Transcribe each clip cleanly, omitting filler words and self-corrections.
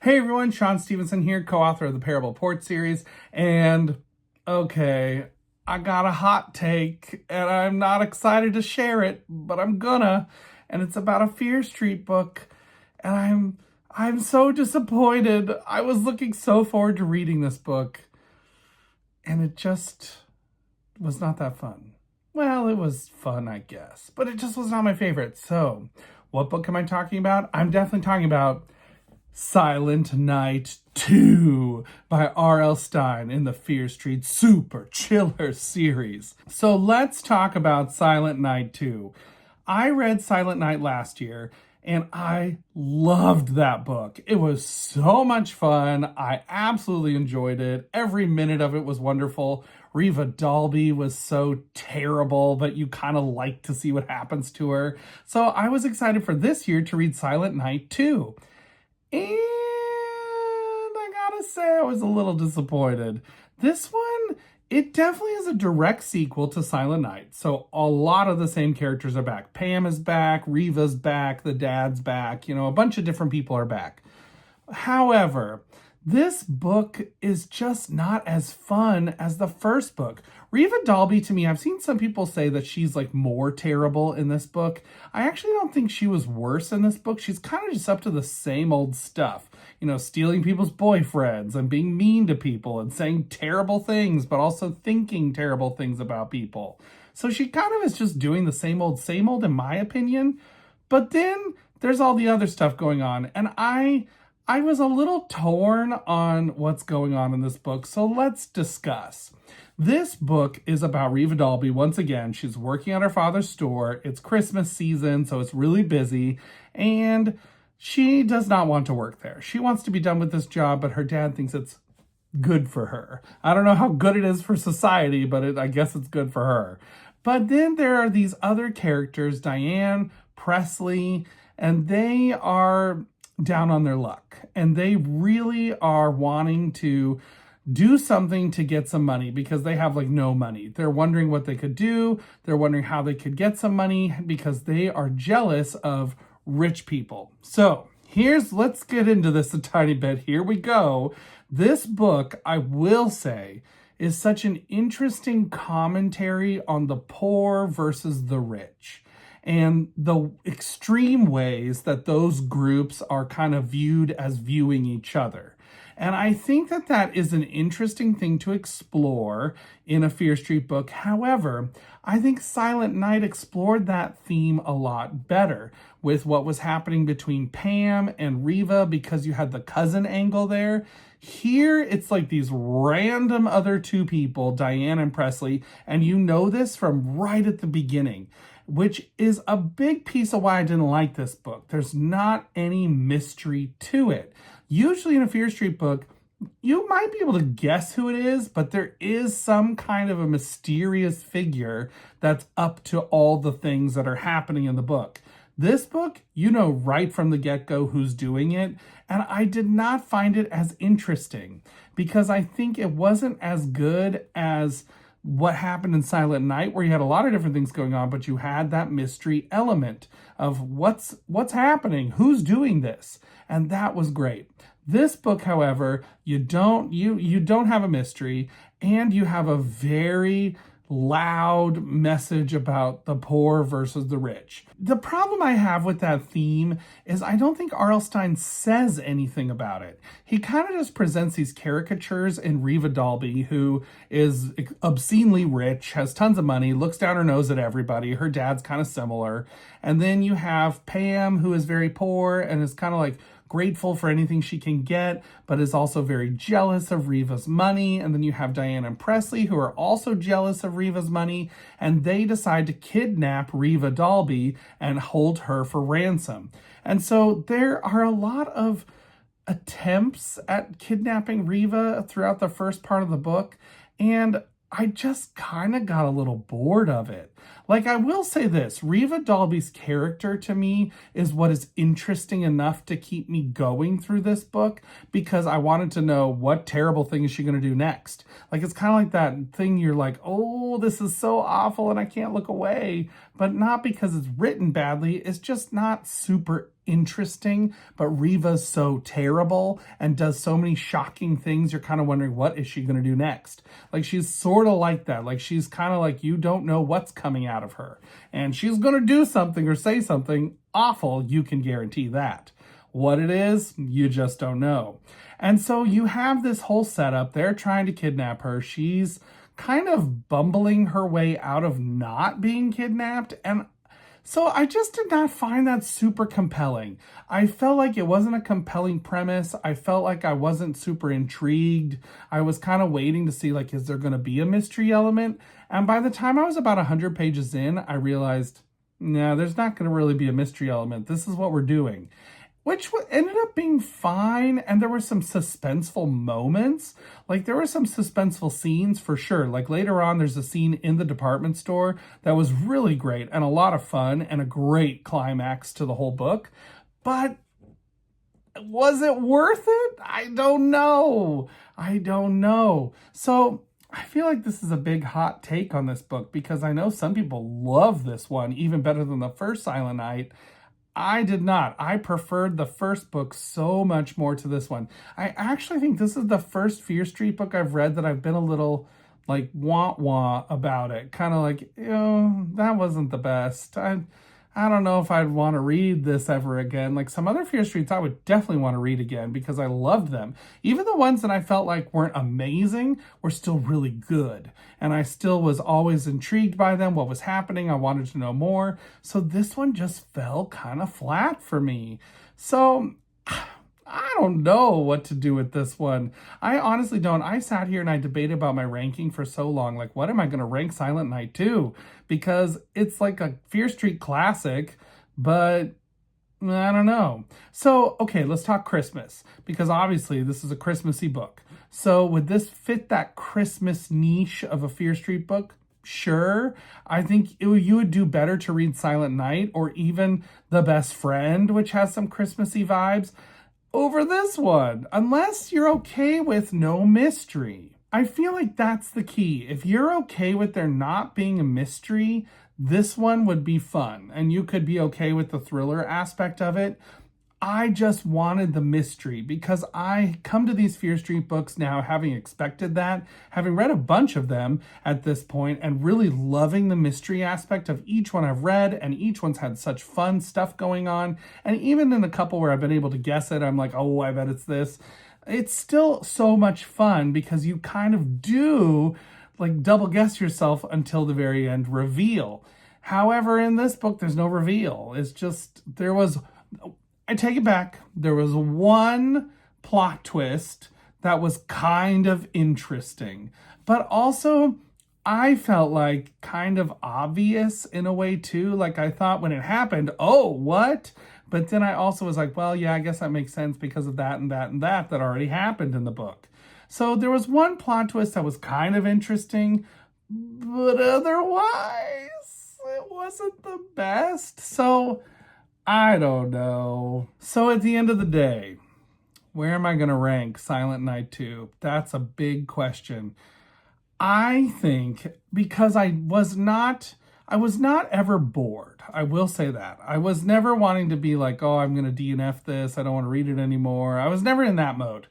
Hey everyone, Shaun Stevenson here, co-author of the Parable Port series, and okay, I got a hot take, and I'm not excited to share it, but I'm gonna, and it's about a Fear Street book, and I'm so disappointed. I was looking so forward to reading this book, and it just was not that fun. Well, it was fun, I guess, but it just was not my favorite. So, what book am I talking about? I'm definitely talking about Silent Night 2 by R.L. Stine in the Fear Street Super Chiller series. So let's talk about Silent Night 2. I read Silent Night last year and I loved that book. It was so much fun. I absolutely enjoyed it. Every minute of it was wonderful. Reva Dalby was so terrible, but you kind of like to see what happens to her. So I was excited for this year to read Silent Night 2. And I gotta say, I was a little disappointed. This one, it definitely is a direct sequel to Silent Night. So a lot of the same characters are back. Pam is back, Reva's back, the dad's back, a bunch of different people are back. However, this book is just not as fun as the first book. Reva Dalby, to me, I've seen some people say that she's like more terrible in this book. I actually don't think she was worse in this book. She's kind of just up to the same old stuff. Stealing people's boyfriends and being mean to people and saying terrible things, but also thinking terrible things about people. So she kind of is just doing the same old, in my opinion. But then there's all the other stuff going on. And I was a little torn on what's going on in this book, so let's discuss. This book is about Reva Dalby. Once again, she's working at her father's store. It's Christmas season, so it's really busy, and she does not want to work there. She wants to be done with this job, but her dad thinks it's good for her. I don't know how good it is for society, but I guess it's good for her. But then there are these other characters, Diane, Presley, and they are down on their luck, and they really are wanting to do something to get some money because they have no money. They're wondering what they could do. They're wondering how they could get some money because they are jealous of rich people. So let's get into this a tiny bit. Here we go. This book, I will say, is such an interesting commentary on the poor versus the rich, and the extreme ways that those groups are kind of viewed as viewing each other. And I think that is an interesting thing to explore in a Fear Street book. However, I think Silent Night explored that theme a lot better with what was happening between Pam and Reva, because you had the cousin angle there. Here, it's like these random other two people, Diane and Presley, and you know this from right at the beginning, which is a big piece of why I didn't like this book. There's not any mystery to it. Usually in a Fear Street book, you might be able to guess who it is, but there is some kind of a mysterious figure that's up to all the things that are happening in the book. This book, you know right from the get-go who's doing it, and I did not find it as interesting because I think it wasn't as good as what happened in Silent Night, where you had a lot of different things going on, but you had that mystery element of what's happening, who's doing this, and that was great. This book, however, you don't have a mystery, and you have a very loud message about the poor versus the rich. The problem I have with that theme is I don't think R.L. Stine says anything about it. He kind of just presents these caricatures in Reva Dalby, who is obscenely rich, has tons of money, looks down her nose at everybody. Her dad's kind of similar. And then you have Pam, who is very poor and is kind of like grateful for anything she can get, but is also very jealous of Reva's money. And then you have Diane and Presley, who are also jealous of Reva's money, and they decide to kidnap Reva Dalby and hold her for ransom. And so there are a lot of attempts at kidnapping Reva throughout the first part of the book, and I just kind of got a little bored of it. I will say this, Reva Dalby's character to me is what is interesting enough to keep me going through this book, because I wanted to know what terrible thing is she going to do next. It's kind of like that thing you're like, oh, this is so awful and I can't look away, but not because it's written badly. It's just not super interesting, but Reva's so terrible and does so many shocking things. You're kind of wondering, what is she going to do next? Like, she's sort of like that. Like, she's kind of like, you don't know what's coming out of her. And she's going to do something or say something awful. You can guarantee that. What it is, you just don't know. And so you have this whole setup. They're trying to kidnap her. She's kind of bumbling her way out of not being kidnapped. And so I just did not find that super compelling. I felt like it wasn't a compelling premise. I felt like I wasn't super intrigued. I was kind of waiting to see, like, is there going to be a mystery element? And by the time I was about 100 pages in, I realized, no, there's not going to really be a mystery element. This is what we're doing. Which ended up being fine, and there were some suspenseful moments. Like, there were some suspenseful scenes for sure. Like, later on, there's a scene in the department store that was really great and a lot of fun and a great climax to the whole book. But was it worth it? I don't know. So I feel like this is a big hot take on this book, because I know some people love this one even better than the first Silent Night. I did not. I preferred the first book so much more to this one. I actually think this is the first Fear Street book I've read that I've been a little like wah-wah about it. Kind of like, that wasn't the best. I don't know if I'd want to read this ever again. Like, some other Fear Streets I would definitely want to read again because I loved them. Even the ones that I felt like weren't amazing were still really good. And I still was always intrigued by them, what was happening. I wanted to know more. So this one just fell kind of flat for me. So I don't know what to do with this one. I honestly don't. I sat here and I debated about my ranking for so long. Like, what am I going to rank Silent Night to? Because it's like a Fear Street classic, but I don't know. So, okay, let's talk Christmas, because obviously this is a Christmassy book. So would this fit that Christmas niche of a Fear Street book? Sure. I think you would do better to read Silent Night or even The Best Friend, which has some Christmassy vibes, over this one, unless you're okay with no mystery. I feel like that's the key. If you're okay with there not being a mystery, this one would be fun, and you could be okay with the thriller aspect of it. I just wanted the mystery, because I come to these Fear Street books now having expected that, having read a bunch of them at this point, and really loving the mystery aspect of each one I've read, and each one's had such fun stuff going on. And even in the couple where I've been able to guess it, I'm like, oh, I bet it's this. It's still so much fun because you kind of do like double guess yourself until the very end reveal. However, in this book, there's no reveal. It's just, I take it back. There was one plot twist that was kind of interesting, but also I felt like kind of obvious in a way too. Like, I thought when it happened, oh, what? But then I also was like, well, yeah, I guess that makes sense because of that and that and that already happened in the book. So there was one plot twist that was kind of interesting, but otherwise it wasn't the best. So I don't know. So at the end of the day, where am I going to rank Silent Night 2? That's a big question. I think because I was not ever bored. I will say that. I was never wanting to be like, oh, I'm going to DNF this. I don't want to read it anymore. I was never in that mode.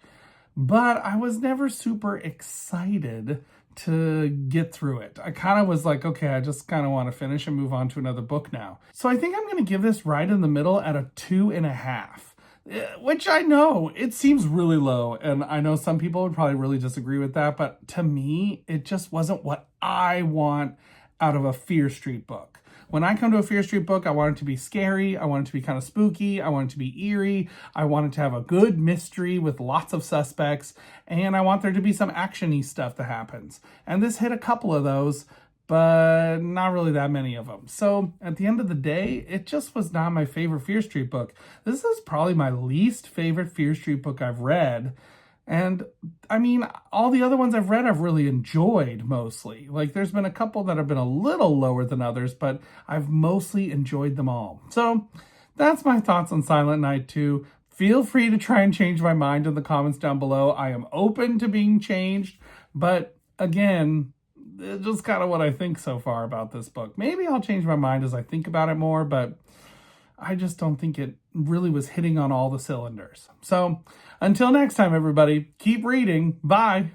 But I was never super excited to get through it. I kind of was like, okay, I just kind of want to finish and move on to another book now. So I think I'm going to give this right in the middle at a 2.5, which I know it seems really low. And I know some people would probably really disagree with that. But to me, it just wasn't what I want out of a Fear Street book. When I come to a Fear Street book, I want it to be scary. I want it to be kind of spooky. I want it to be eerie. I want it to have a good mystery with lots of suspects. And I want there to be some action-y stuff that happens. And this hit a couple of those, but not really that many of them. So at the end of the day, it just was not my favorite Fear Street book. This is probably my least favorite Fear Street book I've read. And I mean, all the other ones I've read, I've really enjoyed mostly. Like, there's been a couple that have been a little lower than others, but I've mostly enjoyed them all. So that's my thoughts on Silent Night 2. Feel free to try and change my mind in the comments down below. I am open to being changed, but again, it's just kind of what I think so far about this book. Maybe I'll change my mind as I think about it more, but I just don't think it really was hitting on all the cylinders. So until next time, everybody, keep reading. Bye.